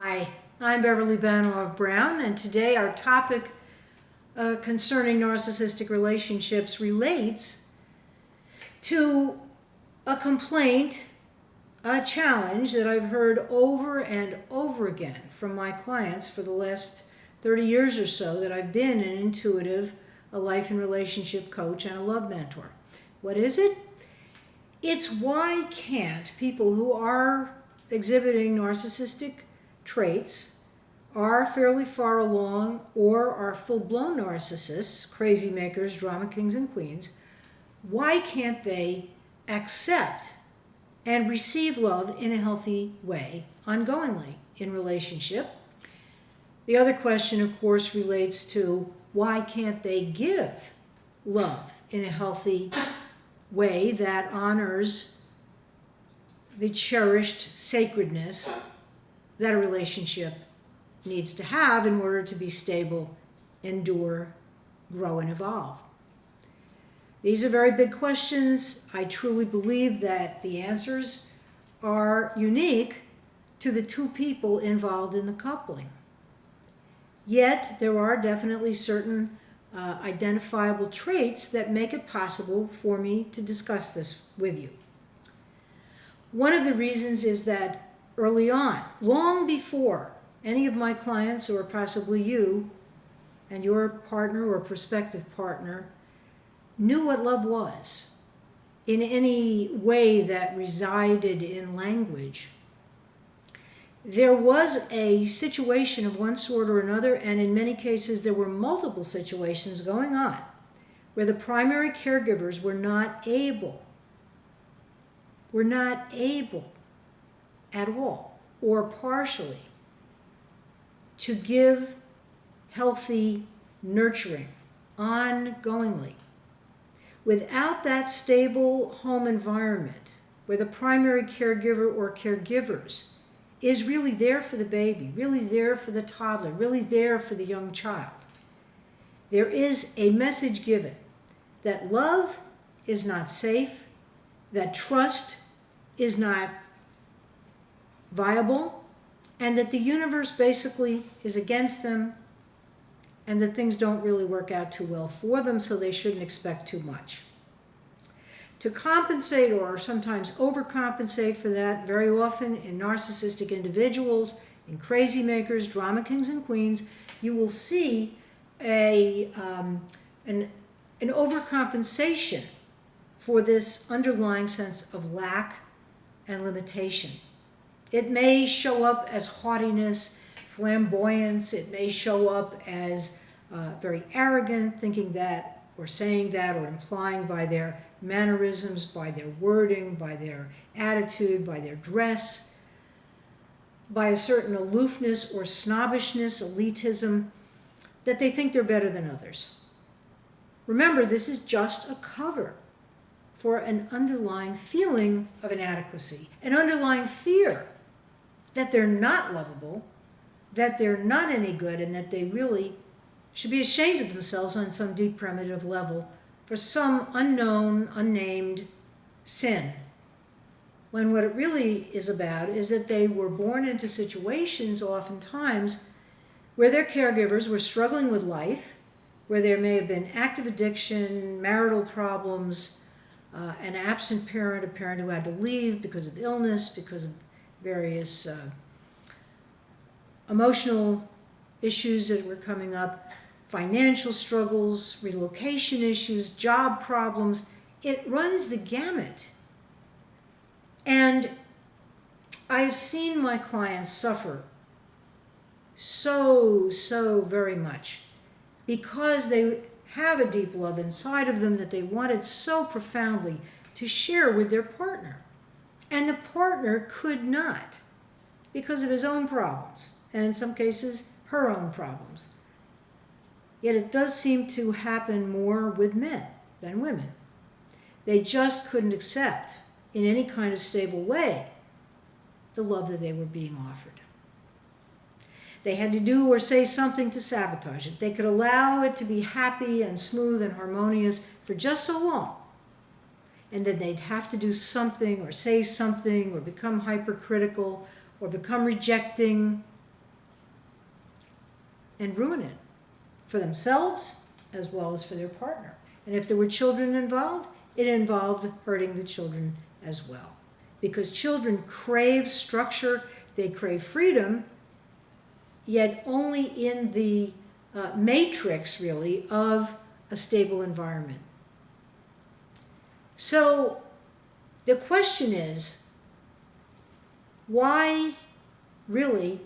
Hi, I'm Beverly Banov Brown, and today our topic concerning narcissistic relationships relates to a complaint, a challenge that I've heard over and over again from my clients for the last 30 years or so that I've been an intuitive, a life and relationship coach, and a love mentor. What is it? It's why can't people who are exhibiting narcissistic traits, are fairly far along, or are full-blown narcissists, crazy makers, drama kings and queens, why can't they accept and receive love in a healthy way, ongoingly, in relationship? The other question, of course, relates to why can't they give love in a healthy way that honors the cherished sacredness that a relationship needs to have in order to be stable, endure, grow, and evolve. These are very big questions. I truly believe that the answers are unique to the two people involved in the coupling. Yet, there are definitely certain identifiable traits that make it possible for me to discuss this with you. One of the reasons is that early on, long before any of my clients, or possibly you and your partner or prospective partner, knew what love was in any way that resided in language, there was a situation of one sort or another, and in many cases there were multiple situations going on where the primary caregivers were not able at all, or partially, to give healthy nurturing ongoingly. Without that stable home environment where the primary caregiver or caregivers is really there for the baby, really there for the toddler, really there for the young child, there is a message given that love is not safe, that trust is not viable, and that the universe basically is against them, and that things don't really work out too well for them, so they shouldn't expect too much. To compensate, or sometimes overcompensate for that, very often in narcissistic individuals, in crazy makers, drama kings and queens, you will see an overcompensation for this underlying sense of lack and limitation. It may show up as haughtiness, flamboyance. It may show up as very arrogant, thinking that, or saying that, or implying by their mannerisms, by their wording, by their attitude, by their dress, by a certain aloofness or snobbishness, elitism, that they think they're better than others. Remember, this is just a cover for an underlying feeling of inadequacy, an underlying fear that they're not lovable, that they're not any good, and that they really should be ashamed of themselves on some deep primitive level for some unknown, unnamed sin. When what it really is about is that they were born into situations oftentimes where their caregivers were struggling with life, where there may have been active addiction, marital problems, an absent parent, a parent who had to leave because of illness, because of various emotional issues that were coming up, financial struggles, relocation issues, job problems. It runs the gamut. And I've seen my clients suffer so very much because they have a deep love inside of them that they wanted so profoundly to share with their partner. And the partner could not because of his own problems, and in some cases, her own problems. Yet it does seem to happen more with men than women. They just couldn't accept, in any kind of stable way, the love that they were being offered. They had to do or say something to sabotage it. They could allow it to be happy and smooth and harmonious for just so long, and then they'd have to do something or say something or become hypercritical or become rejecting and ruin it for themselves as well as for their partner. And if there were children involved, it involved hurting the children as well. Because children crave structure, they crave freedom, yet only in the matrix, really, of a stable environment. So the question is, why really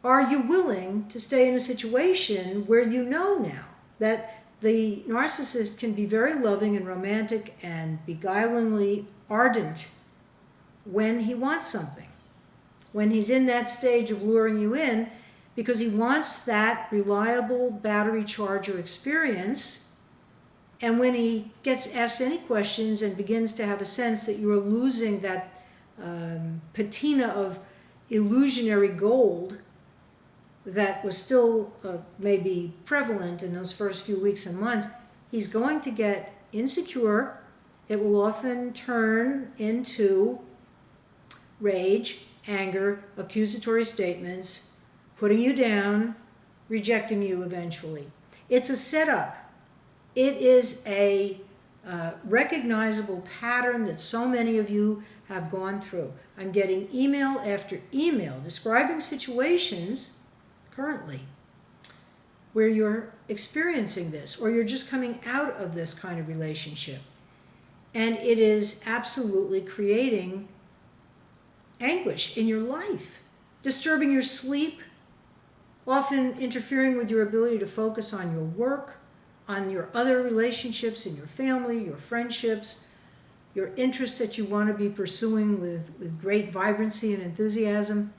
are you willing to stay in a situation where you know now that the narcissist can be very loving and romantic and beguilingly ardent when he wants something, when he's in that stage of luring you in because he wants that reliable battery charger experience, and when he gets asked any questions and begins to have a sense that you are losing that patina of illusionary gold that was still maybe prevalent in those first few weeks and months, he's going to get insecure. It will often turn into rage, anger, accusatory statements, putting you down, rejecting you eventually. It's a setup. It is a recognizable pattern that so many of you have gone through. I'm getting email after email describing situations currently where you're experiencing this, or you're just coming out of this kind of relationship. And it is absolutely creating anguish in your life, disturbing your sleep, often interfering with your ability to focus on your work, on your other relationships in your family, your friendships, your interests that you want to be pursuing with great vibrancy and enthusiasm.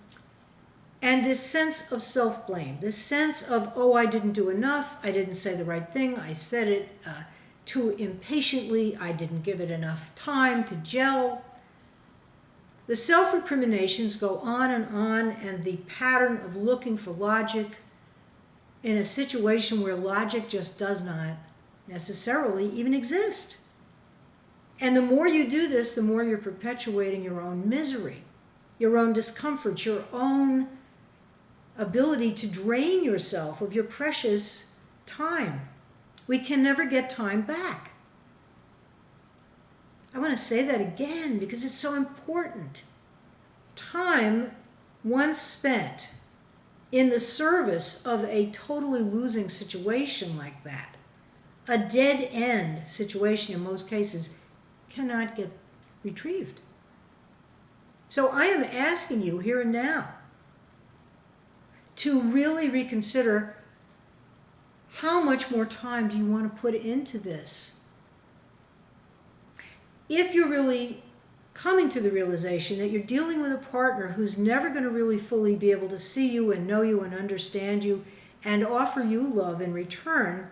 And this sense of self-blame, this sense of, oh, I didn't do enough, I didn't say the right thing, I said it too impatiently, I didn't give it enough time to gel. The self-recriminations go on, and the pattern of looking for logic in a situation where logic just does not necessarily even exist. And the more you do this, the more you're perpetuating your own misery, your own discomfort, your own ability to drain yourself of your precious time. We can never get time back. I want to say that again because it's so important. Time once spent in the service of a totally losing situation like that, a dead-end situation in most cases, cannot get retrieved. So I am asking you here and now to really reconsider how much more time do you want to put into this. If you're really coming to the realization that you're dealing with a partner who's never going to really fully be able to see you and know you and understand you and offer you love in return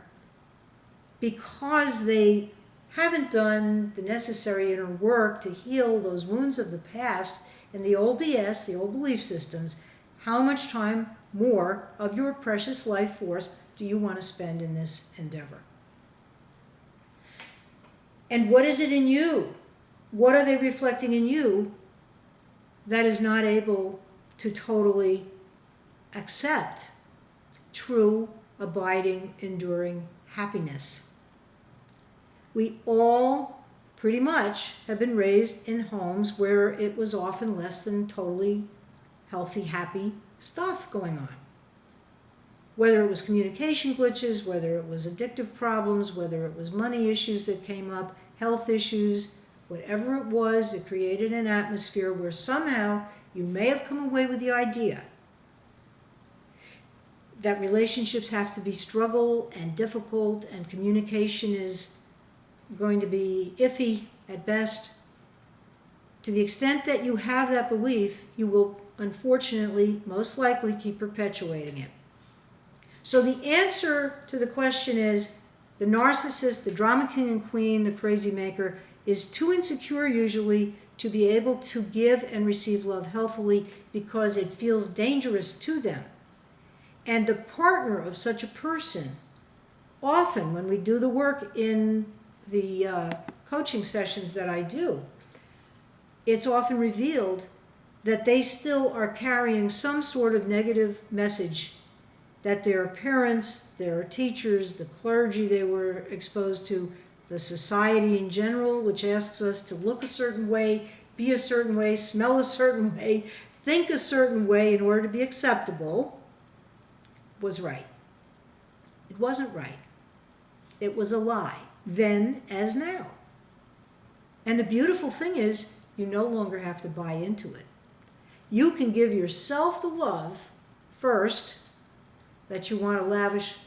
because they haven't done the necessary inner work to heal those wounds of the past and the old BS, the old belief systems, how much time more of your precious life force do you want to spend in this endeavor? And what is it in you? What are they reflecting in you that is not able to totally accept true, abiding, enduring happiness? We all pretty much have been raised in homes where it was often less than totally healthy, happy stuff going on. Whether it was communication glitches, whether it was addictive problems, whether it was money issues that came up, health issues, whatever it was, it created an atmosphere where somehow you may have come away with the idea that relationships have to be struggle and difficult and communication is going to be iffy at best. To the extent that you have that belief, you will unfortunately most likely keep perpetuating it. So the answer to the question is the narcissist, the drama king and queen, the crazy maker, is too insecure usually to be able to give and receive love healthily because it feels dangerous to them. And the partner of such a person, often when we do the work in the coaching sessions that I do, it's often revealed that they still are carrying some sort of negative message that their parents, their teachers, the clergy they were exposed to, the society in general, which asks us to look a certain way, be a certain way, smell a certain way, think a certain way in order to be acceptable, was right. It wasn't right. It was a lie, then as now. And the beautiful thing is, you no longer have to buy into it. You can give yourself the love first that you want to lavish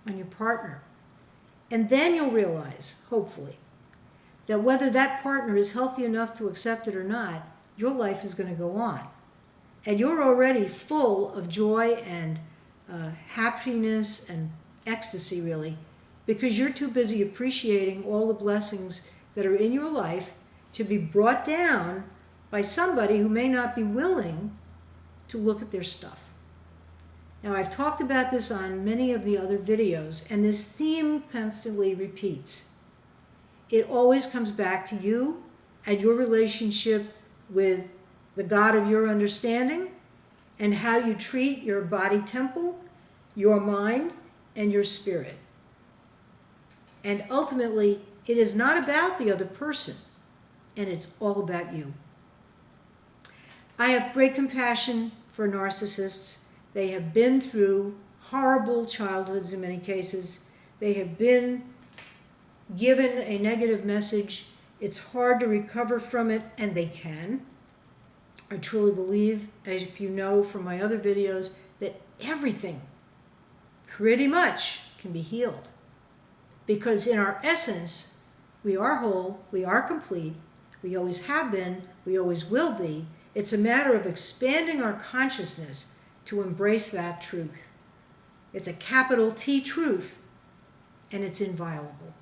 on your partner. And then you'll realize, hopefully, that whether that partner is healthy enough to accept it or not, your life is going to go on. And you're already full of joy and happiness and ecstasy, really, because you're too busy appreciating all the blessings that are in your life to be brought down by somebody who may not be willing to look at their stuff. Now, I've talked about this on many of the other videos, and this theme constantly repeats. It always comes back to you and your relationship with the God of your understanding and how you treat your body temple, your mind, and your spirit. And ultimately, it is not about the other person, and it's all about you. I have great compassion for narcissists. They have been through horrible childhoods in many cases. They have been given a negative message. It's hard to recover from it, and they can. I truly believe, as if you know from my other videos, that everything pretty much can be healed. Because in our essence, we are whole, we are complete, we always have been, we always will be. It's a matter of expanding our consciousness to embrace that truth. It's a capital T truth, and it's inviolable.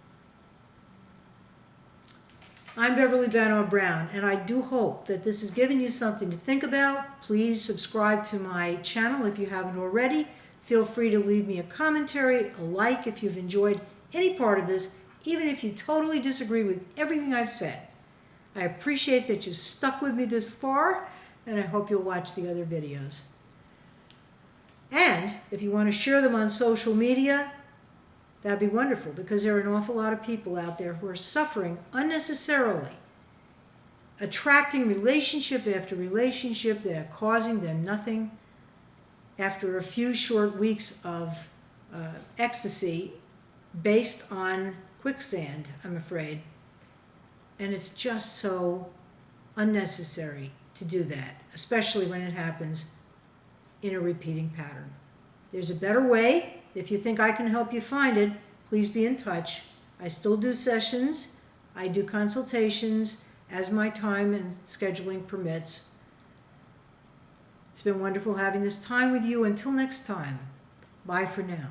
I'm Beverly Banov Brown, and I do hope that this has given you something to think about. Please subscribe to my channel if you haven't already. Feel free to leave me a commentary, a like if you've enjoyed any part of this, even if you totally disagree with everything I've said. I appreciate that you stuck with me this far, and I hope you'll watch the other videos. And if you want to share them on social media, that'd be wonderful, because there are an awful lot of people out there who are suffering unnecessarily, attracting relationship after relationship that are causing them nothing after a few short weeks of ecstasy based on quicksand, I'm afraid. And it's just so unnecessary to do that, especially when it happens in a repeating pattern. There's a better way. If you think I can help you find it, please be in touch. I still do sessions. I do consultations as my time and scheduling permits. It's been wonderful having this time with you. Until next time, bye for now.